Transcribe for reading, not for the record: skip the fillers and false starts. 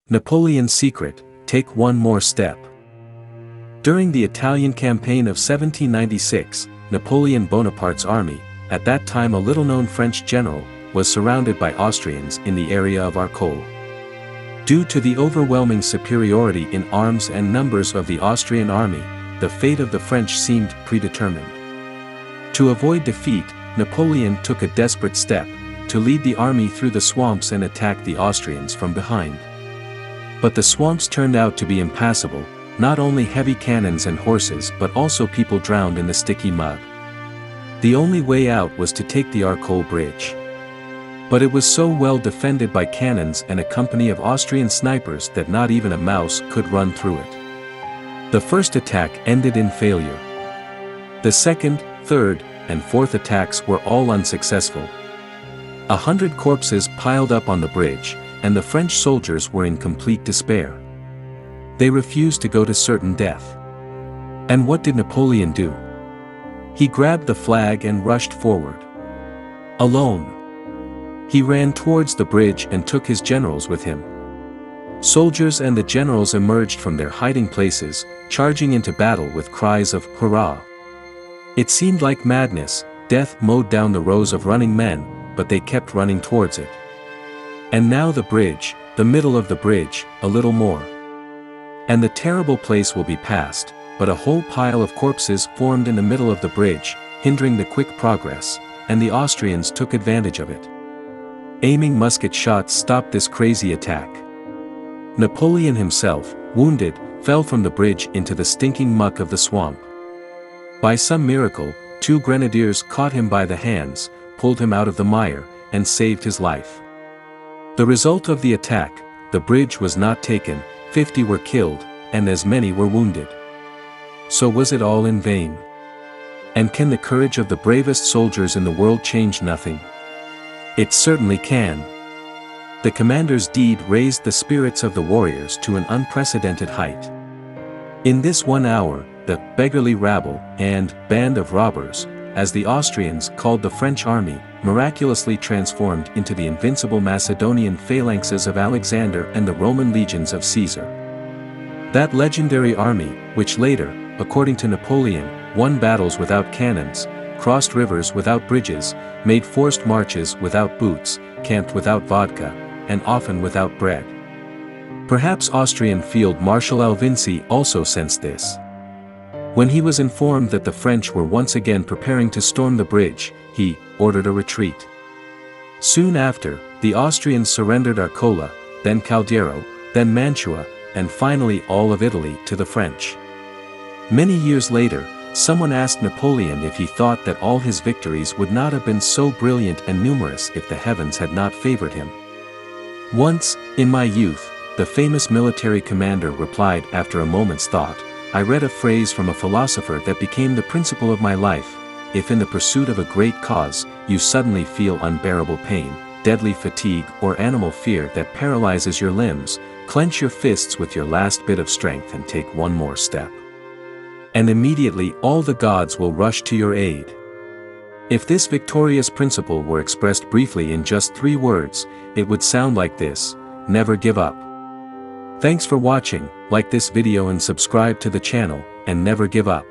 Napoleon's secret: take one more step. During the Italian campaign of 1796, Napoleon Bonaparte's army, at that time a little-known French general, was surrounded by Austrians in the area of Arcole. Due to the overwhelming superiority in arms and numbers of the Austrian army, the fate of the French seemed predetermined. To avoid defeat, Napoleon took a desperate step, to lead the army through the swamps and attack the Austrians from behind. But the swamps turned out to be impassable, not only heavy cannons and horses but also people drowned in the sticky mud. The only way out was to take the Arcole bridge. But it was so well defended by cannons and a company of Austrian snipers that not even a mouse could run through it. The first attack ended in failure. The second, third, and fourth attacks were all unsuccessful. 100 corpses piled up on the bridge, and the French soldiers were in complete despair. They refused to go to certain death. And what did Napoleon do? He grabbed the flag and rushed forward. Alone. He ran towards the bridge and took his generals with him. Soldiers and the generals emerged from their hiding places, charging into battle with cries of "Hurrah!" It seemed like madness. Death mowed down the rows of running men, but they kept running towards it. And now the bridge, the middle of the bridge, a little more. And the terrible place will be passed, but a whole pile of corpses formed in the middle of the bridge, hindering the quick progress, and the Austrians took advantage of it. Aiming musket shots stopped this crazy attack. Napoleon himself, wounded, fell from the bridge into the stinking muck of the swamp. By some miracle, 2 grenadiers caught him by the hands, pulled him out of the mire, and saved his life. The result of the attack: the bridge was not taken, 50 were killed, and as many were wounded. So was it all in vain? And can the courage of the bravest soldiers in the world change nothing? It certainly can. The commander's deed raised the spirits of the warriors to an unprecedented height. In this 1 hour, the beggarly rabble and band of robbers, as the Austrians called the French army, miraculously transformed into the invincible Macedonian phalanxes of Alexander and the Roman legions of Caesar. That legendary army, which later, according to Napoleon, won battles without cannons, crossed rivers without bridges, made forced marches without boots, camped without vodka, and often without bread. Perhaps Austrian Field Marshal Vinci also sensed this. When he was informed that the French were once again preparing to storm the bridge, he ordered a retreat. Soon after, the Austrians surrendered Arcole, then Caldero, then Mantua, and finally all of Italy to the French. Many years later, someone asked Napoleon if he thought that all his victories would not have been so brilliant and numerous if the heavens had not favored him. Once, in my youth, the famous military commander replied after a moment's thought, "I read a phrase from a philosopher that became the principle of my life: if in the pursuit of a great cause, you suddenly feel unbearable pain, deadly fatigue or animal fear that paralyzes your limbs, clench your fists with your last bit of strength and take one more step. And immediately all the gods will rush to your aid." If this victorious principle were expressed briefly in just 3 words, it would sound like this: never give up. Thanks for watching. Like this video and subscribe to the channel, and never give up.